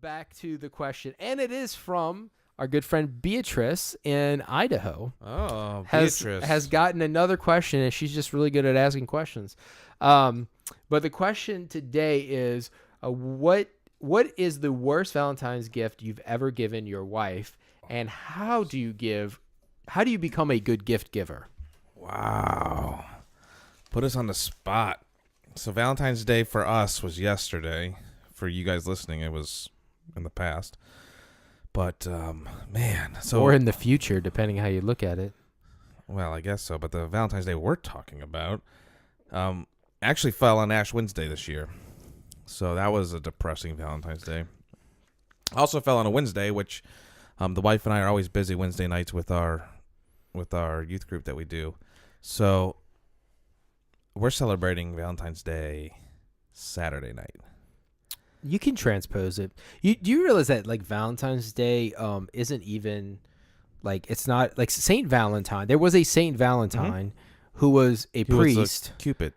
back to the question, and it is from our good friend Beatrice in Idaho. Oh, Beatrice has gotten another question, and she's just really good at asking questions. But the question today is, what is the worst Valentine's gift you've ever given your wife, and how do you become a good gift giver? Wow. Put us on the spot. So Valentine's Day for us was yesterday. For you guys listening, it was in the past. But, man. Or in the future, depending how you look at it. Well, I guess so. But the Valentine's Day we're talking about actually fell on Ash Wednesday this year. So that was a depressing Valentine's Day. Also fell on a Wednesday, which the wife and I are always busy Wednesday nights with our youth group that we do. So we're celebrating Valentine's Day Saturday night. You can transpose it. Do you realize that like Valentine's Day isn't even like, it's not like Saint Valentine. There was a Saint Valentine who was a priest. Was Cupid.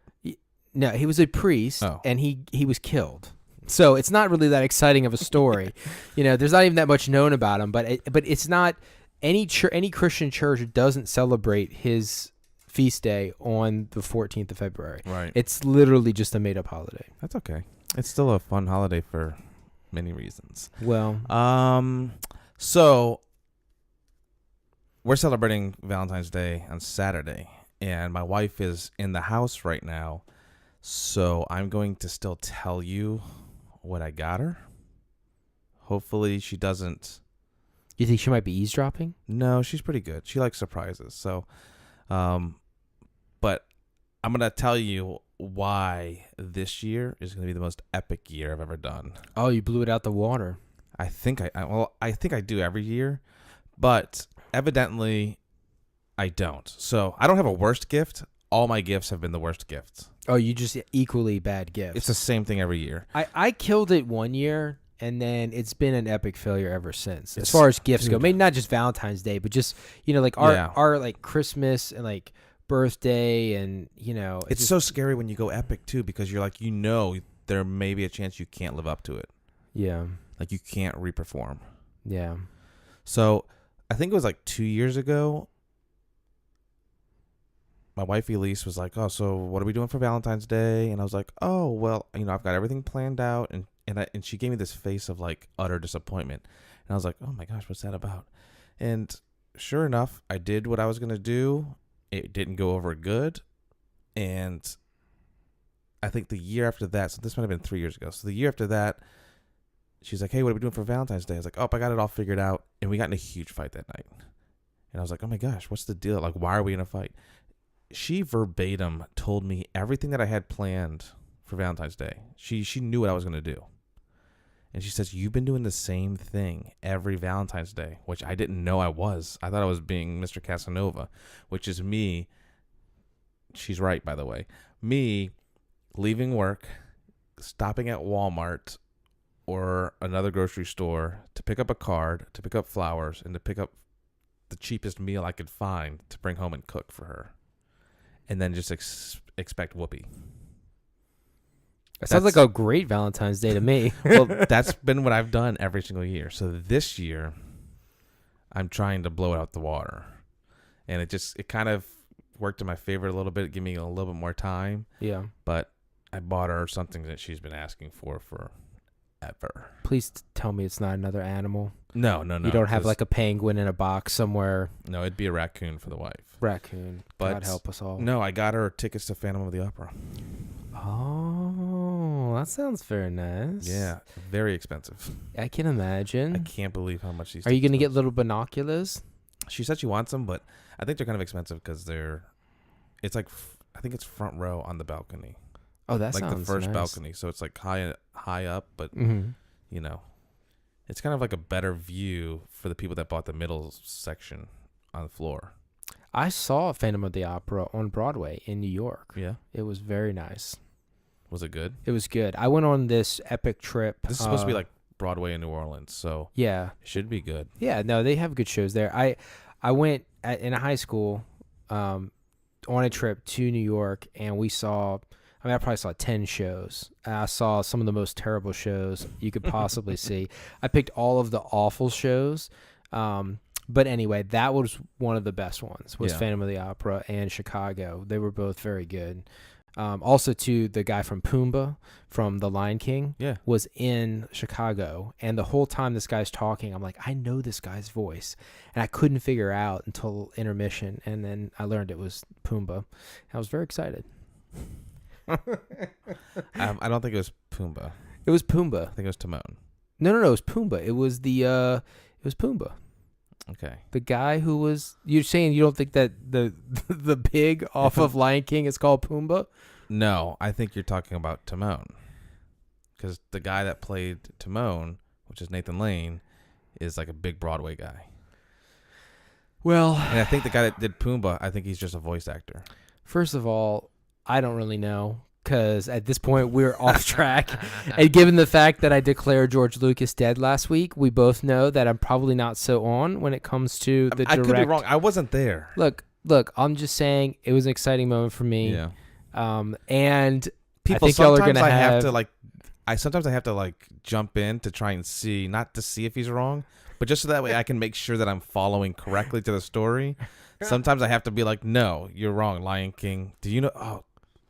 No, he was a priest, and he was killed. So it's not really that exciting of a story. There's not even that much known about him. But it's not any Christian church doesn't celebrate his feast day on the 14th of February. Right. It's literally just a made up holiday. That's okay. It's still a fun holiday for many reasons. Well, so we're celebrating Valentine's Day on Saturday, and my wife is in the house right now. So I'm going to still tell you what I got her. Hopefully she doesn't. You think she might be eavesdropping? No, she's pretty good. She likes surprises. So, but I'm going to tell you why this year is going to be the most epic year I've ever done. Oh, you blew it out the water. I think I do every year, but evidently I don't. So I don't have a worst gift. All my gifts have been the worst gifts. Oh, you just equally bad gifts. It's the same thing every year. I killed it one year, and then it's been an epic failure ever since. As far as gifts go, maybe not just Valentine's Day, but just like our like Christmas and like birthday, and it's so scary when you go epic too, because you're like, there may be a chance you can't live up to it. Yeah. Like you can't reperform. Yeah. So I think it was like 2 years ago. My wife Elise was like, "Oh, so what are we doing for Valentine's Day?" And I was like, "Oh, well, I've got everything planned out." And she gave me this face of like utter disappointment. And I was like, "Oh my gosh, what's that about?" And sure enough, I did what I was going to do. It didn't go over good. And I think the year after that, so this might have been 3 years ago. So the year after that, she's like, "Hey, what are we doing for Valentine's Day?" I was like, "Oh, I got it all figured out." And we got in a huge fight that night. And I was like, "Oh my gosh, what's the deal? Like, why are we in a fight?" She verbatim told me everything that I had planned for Valentine's Day. She knew what I was going to do. And she says, "You've been doing the same thing every Valentine's Day," which I didn't know I was. I thought I was being Mr. Casanova, which is me. She's right, by the way. Me leaving work, stopping at Walmart or another grocery store to pick up a card, to pick up flowers, and to pick up the cheapest meal I could find to bring home and cook for her. And then just expect whoopee. That sounds like a great Valentine's Day to me. Well, that's been what I've done every single year. So this year, I'm trying to blow it out the water. And it kind of worked in my favor a little bit, give me a little bit more time. Yeah. But I bought her something that she's been asking for forever. Please tell me it's not another animal. No. You don't have like a penguin in a box somewhere. No, it'd be a raccoon for the wife. Raccoon. But God help us all. No, I got her tickets to Phantom of the Opera. Oh, that sounds very nice. Yeah, very expensive. I can imagine. I can't believe how much these. Are you going to get little binoculars? She said she wants them, but I think they're kind of expensive because it's like, I think it's front row on the balcony. Oh, that like sounds the first nice. balcony, so it's like high up, but it's kind of like a better view for the people that bought the middle section on the floor. I saw Phantom of the Opera on Broadway in New York. Yeah, it was very nice. Was it good? It was good. I went on this epic trip. This is supposed to be like Broadway in New Orleans, so yeah, it should be good. Yeah, no, they have good shows there. I went in a high school on a trip to New York, and we saw. I mean, I probably saw 10 shows. I saw some of the most terrible shows you could possibly see. I picked all of the awful shows. But anyway, that was one of the best ones, was Phantom of the Opera and Chicago. They were both very good. Also, too, the guy from Pumbaa, from The Lion King, was in Chicago. And the whole time this guy's talking, I'm like, I know this guy's voice. And I couldn't figure out until intermission. And then I learned it was Pumbaa. I was very excited. I don't think it was Pumbaa. It was Pumbaa. I think it was Timon. No, it was Pumbaa. It was Pumbaa. Okay. The guy who was, you're saying you don't think that the pig off of Lion King is called Pumbaa? No, I think you're talking about Timon. Because the guy that played Timon, which is Nathan Lane, is like a big Broadway guy. Well, and I think the guy that did Pumbaa, I think he's just a voice actor. First of all, I don't really know, because at this point we're off track. And given the fact that I declared George Lucas dead last week, we both know that I'm probably not so on when it comes to the direct. I could be wrong. I wasn't there. Look, I'm just saying it was an exciting moment for me. Yeah. And people, I think y'all are gonna sometimes I have to like jump in to try and see, not to see if he's wrong, but just so that way I can make sure that I'm following correctly to the story. Sometimes I have to be like, no, you're wrong, Lion King. Do you know? Oh,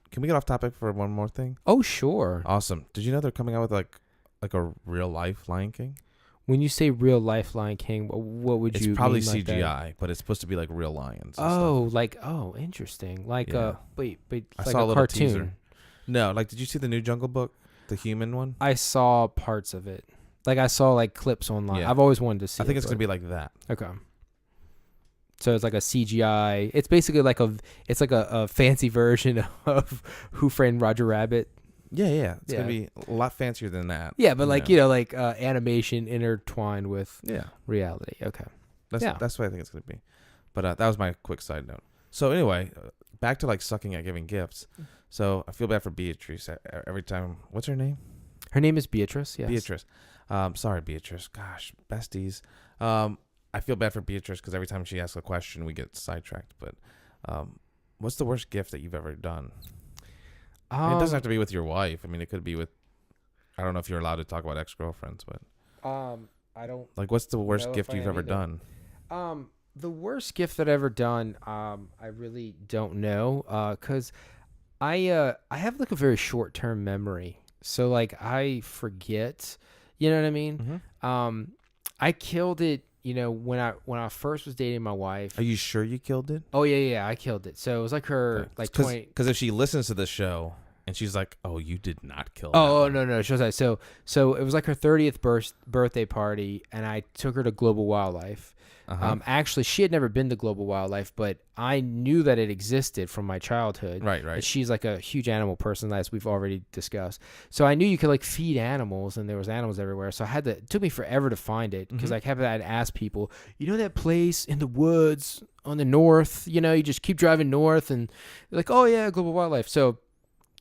can we get off topic for one more thing? Oh, sure. Awesome. Did you know they're coming out with like a real life Lion King? When you say real life Lion King, what would you? It's probably mean CGI, but it's supposed to be like real lions. Interesting. Like wait, I like saw a little cartoon. teaser. No, like, did you see the new Jungle Book, the human one? I saw parts of it. Like I saw like clips online. Yeah. I've always wanted to see. I think it's gonna be like that. Okay. So it's like a CGI. It's basically like a fancy version of Who Framed Roger Rabbit. Yeah. It's gonna be a lot fancier than that. Yeah, but animation intertwined with reality. Okay. That's what I think it's gonna be. But that was my quick side note. So anyway, back to like sucking at giving gifts. So I feel bad for Beatrice every time. What's her name? Her name is Beatrice. Yes. Beatrice. Sorry, Beatrice. Gosh, besties. I feel bad for Beatrice because every time she asks a question, we get sidetracked. But what's the worst gift that you've ever done? It doesn't have to be with your wife. I mean, it could be with, I don't know if you're allowed to talk about ex-girlfriends, but I don't. Like, what's the worst gift you've ever done? The worst gift that I've ever done, I really don't know, because I have like a very short-term memory, so like I forget. You know what I mean? Mm-hmm. I killed it. You know, when I first was dating my wife. Are you sure you killed it? Oh yeah, I killed it. So it was like her like 20. Because if she listens to this show and she's like, "Oh, you did not kill." Oh no, she was like, so it was like her 30th birthday party, and I took her to Global Wildlife. Actually, she had never been to Global Wildlife, but I knew that it existed from my childhood. Right. And she's like a huge animal person, as we've already discussed. So I knew you could like feed animals, and there was animals everywhere. So it took me forever to find it, because I'd ask people, you know that place in the woods on the north? You know, you just keep driving north, and they're like, oh yeah, Global Wildlife. So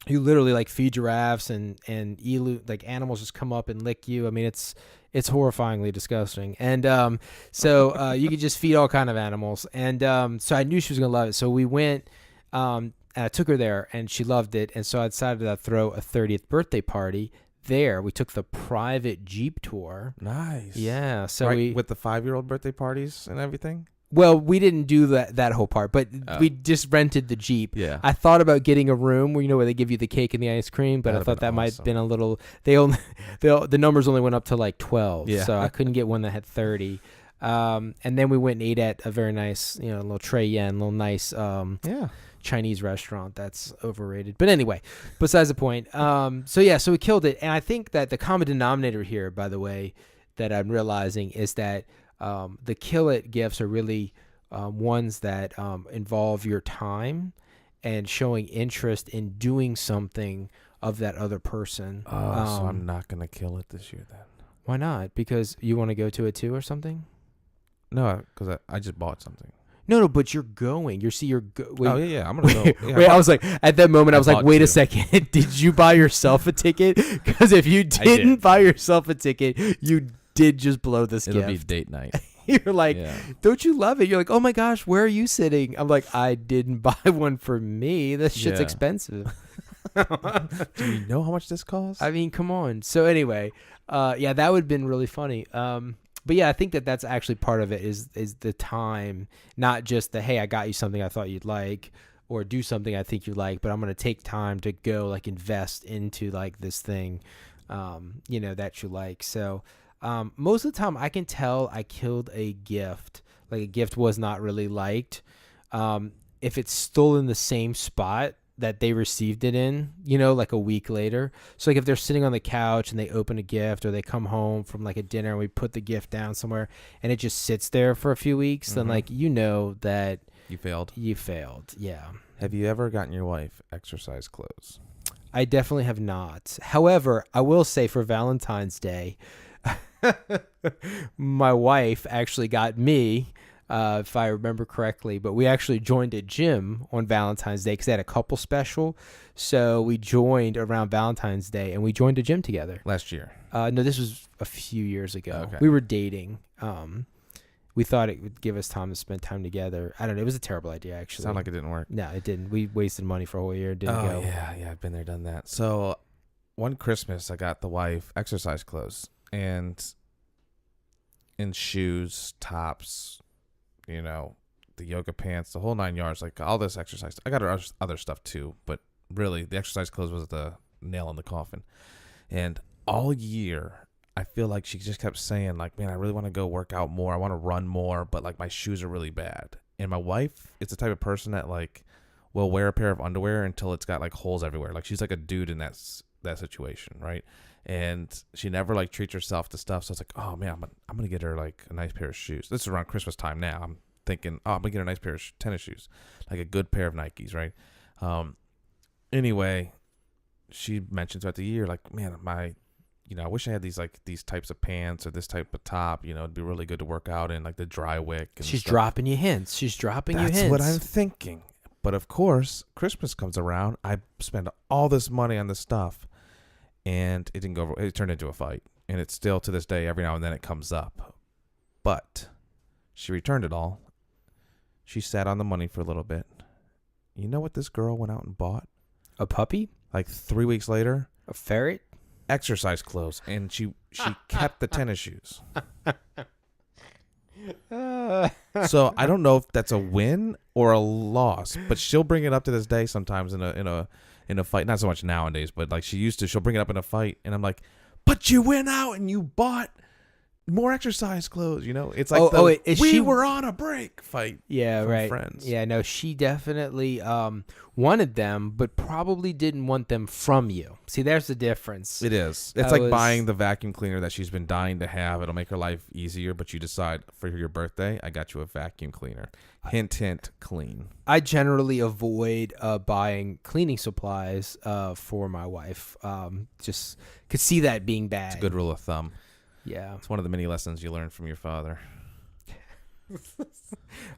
you literally like feed giraffes and elu, like animals just come up and lick you. I mean, it's horrifyingly disgusting. And so you could just feed all kind of animals. And so I knew she was going to love it. So we went, and I took her there, and she loved it. And so I decided to throw a 30th birthday party there. We took the private Jeep tour. Nice. Yeah. So with the 5-year-old birthday parties and everything? Well, we didn't do that whole part, but we just rented the Jeep. Yeah. I thought about getting a room where they give you the cake and the ice cream, but I thought that might have been a little. The numbers only went up to like 12, so I couldn't get one that had 30. And then we went and ate at a very nice, little Trey Yen, little nice Chinese restaurant that's overrated. But anyway, besides the point. So we killed it, and I think that the common denominator here, by the way, that I'm realizing is that. The kill it gifts are really ones that involve your time and showing interest in doing something of that other person. So I'm not going to kill it this year then. Why not? Because you want to go to it too or something? No, because I just bought something. No, but you're going. Wait, oh, yeah, I'm going to go. Yeah, wait, I was like, at that moment, I was like, wait a second. Did you buy yourself a ticket? Because if you didn't buy yourself a ticket, you did just blow this gift. It'll be date night. You're like, don't you love it? You're like, oh my gosh, where are you sitting? I'm like, I didn't buy one for me. This shit's expensive. Do you know how much this costs? I mean, come on. So anyway, yeah, that would have been really funny. But yeah, I think that's actually part of it is the time, not just the, hey, I got you something I thought you'd like, or do something I think you like, but I'm going to take time to go like invest into like this thing, that you like. So most of the time I can tell I killed a gift, like a gift was not really liked, if it's still in the same spot that they received it in, like a week later. So like if they're sitting on the couch and they open a gift, or they come home from like a dinner and we put the gift down somewhere and it just sits there for a few weeks, then like, that You failed. Yeah. Have you ever gotten your wife exercise clothes? I definitely have not. However, I will say for Valentine's Day, my wife actually got me, if I remember correctly, but we actually joined a gym on Valentine's Day because they had a couple special. So we joined around Valentine's Day and we joined a gym together. Last year? No, this was a few years ago. Okay. We were dating. We thought it would give us time to spend time together. I don't know. It was a terrible idea, actually. Sound like it didn't work. No, it didn't. We wasted money for a whole year. It didn't go. Yeah. I've been there, done that. So one Christmas, I got the wife exercise clothes and shoes, tops, the yoga pants, the whole 9 yards, like all this exercise. I got her other stuff too, but really the exercise clothes was the nail in the coffin. And all year, I feel like she just kept saying, like, man, I really want to go work out more. I want to run more, but like my shoes are really bad. And my wife is the type of person that like will wear a pair of underwear until it's got like holes everywhere. Like she's like a dude in that situation, right? And she never like treats herself to stuff. So it's like, oh man, I'm gonna get her like a nice pair of shoes. This is around Christmas time now. I'm thinking, oh, I'm gonna get her a nice pair of tennis shoes, like a good pair of Nikes, right? Anyway, she mentions throughout the year, like, man, I wish I had these types of pants or this type of top. It'd be really good to work out in, like the dry wick. And She's stuff. dropping you hints. That's what I'm thinking. But of course, Christmas comes around. I spend all this money on this stuff, and it didn't go over. It turned into a fight, and it's still to this day. Every now and then it comes up. But she returned it all. She sat on the money for a little bit. You know what this girl went out and bought? A puppy? Like 3 weeks later? A ferret? Exercise clothes, and she kept the tennis shoes. So I don't know if that's a win or a loss, but she'll bring it up to this day sometimes in a fight. Not so much nowadays, but like she used to. She'll bring it up in a fight, and I'm like, "But you went out and you bought more exercise clothes." It's like we were on a break fight. Yeah, from right. Friends. Yeah, no, she definitely wanted them, but probably didn't want them from you. See, there's the difference. It is. It's like buying the vacuum cleaner that she's been dying to have. It'll make her life easier, but you decide for your birthday, I got you a vacuum cleaner. Hint, hint, clean. I generally avoid buying cleaning supplies for my wife. Just could see that being bad. It's a good rule of thumb. Yeah. It's one of the many lessons you learn from your father.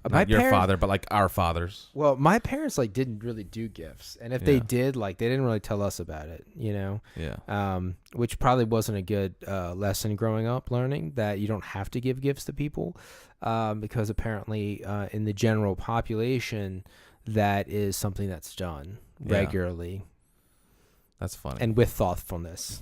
Not your father, but like our fathers. Well, my parents didn't really do gifts, and if they did, they didn't really tell us about it. Yeah. Which probably wasn't a good lesson growing up, learning that you don't have to give gifts to people, because apparently in the general population, that is something that's done regularly. That's funny. And with thoughtfulness.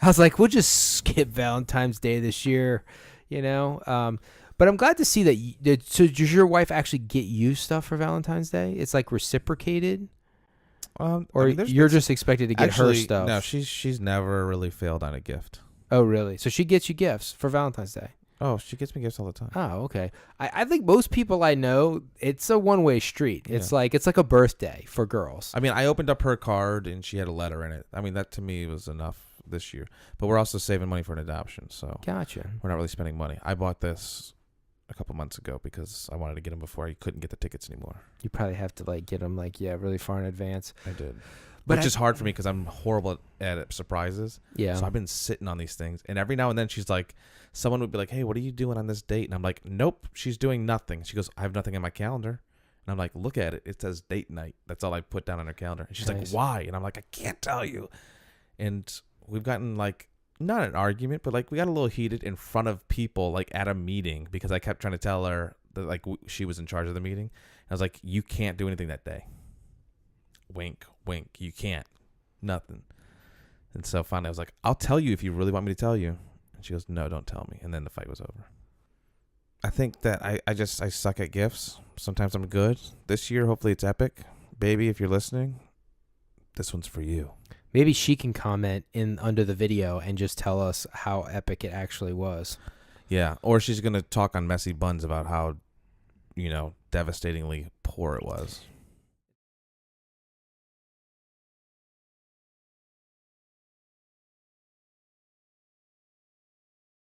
I was like, we'll just skip Valentine's Day this year, But I'm glad to see that. So does your wife actually get you stuff for Valentine's Day? It's like reciprocated, or you're just expected to get her stuff? No, she's never really failed on a gift. Oh, really? So she gets you gifts for Valentine's Day? Oh, she gets me gifts all the time. Oh, okay. I think most people I know, it's a one-way street. It's like a birthday for girls. I mean, I opened up her card and she had a letter in it. I mean, that to me was enough this year. But we're also saving money for an adoption, so Gotcha. We're not really spending money. I bought this a couple months ago because I wanted to get them before I couldn't get the tickets anymore. You probably have to get them really far in advance. I did. But Which is hard for me because I'm horrible at surprises. Yeah. So I've been sitting on these things. And every now and then she's like, someone would be like, hey, what are you doing on this date? And I'm like, nope, she's doing nothing. She goes, I have nothing in my calendar. And I'm like, look at it. It says date night. That's all I put down on her calendar. And she's like, why? And I'm like, I can't tell you. And we've gotten not an argument, but we got a little heated in front of people, at a meeting, because I kept trying to tell her that she was in charge of the meeting. I was like, you can't do anything that day. wink, wink. You can't. Nothing. And so finally I was like, I'll tell you if you really want me to tell you. And she goes, no, don't tell me. And then the fight was over. I think that I suck at gifts. Sometimes I'm good. This year, hopefully it's epic. Baby, if you're listening, this one's for you. Maybe she can comment in under the video and just tell us how epic it actually was. Yeah. Or she's going to talk on Messy Buns about how, devastatingly poor it was.